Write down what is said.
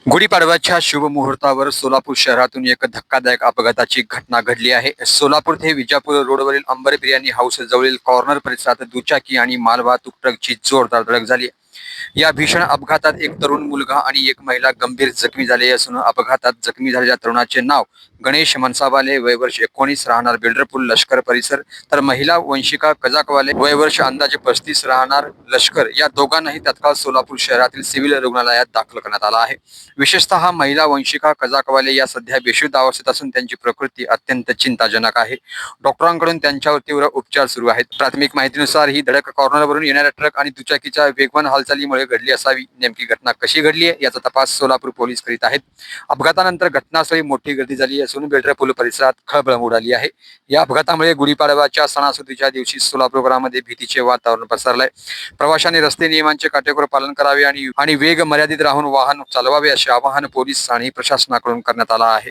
गुढीपाडव्याच्या शुभ मुहूर्तावर सोलापूर शहरातून एक धक्कादायक अपघाताची घटना घडली आहे. सोलापूर ते विजापूर रोडवरील अंबर बिर्याणी हाऊस जवळील कॉर्नर परिसरात दुचाकी आणि मालवाहतूक ट्रकची जोरदार धडक झाली. या भीषण अपघातात एक तरुण मुलगा आणि एक महिला गंभीर जखमी झाले असून अपघातात जखमी झालेल्या तरुणाचे नाव गणेश मनसावाले, वय वर्ष 19, राहणार बिल्डरपूल लष्कर परिसर, तर महिला वंशिका कजाकवाले, वय वर्ष अंदाजे 35, राहणार लष्कर, या दोघांनाही तत्काळ सोलापूर शहरातील सिव्हिल रुग्णालयात दाखल करण्यात आला आहे. विशेषतः महिला वंशिका कजाकवाले या सध्या बेशुद्ध अवस्थेत असून त्यांची प्रकृती अत्यंत चिंताजनक आहे. डॉक्टरांकडून त्यांच्यावर तीव्र उपचार सुरू आहेत. प्राथमिक माहितीनुसार ही धडक कॉर्नरवरून येणाऱ्या ट्रक आणि दुचाकीच्या वेगवान हालचालीमुळे घडली असावी. नेमकी घटना कशी घडली आहे याचा तपास सोलापूर पोलीस करीत आहेत. अपघातानंतर घटनास्थळी मोठी गर्दी झाली असून बिल्डरपूल परिसरात खळबळ उडाली आहे. या अपघातामुळे गुढीपाडव्याच्या सणासुदीच्या दिवशी सोलापूरमध्ये भीतीचे वातावरण पसरलंय. प्रवाशांनी रस्ते नियमांचे काटेकोर पालन करावे आणि वेग मर्यादित राहून वाहन चालवावे असे आवाहन पोलीस आणि प्रशासनाकडून करण्यात आलं आहे.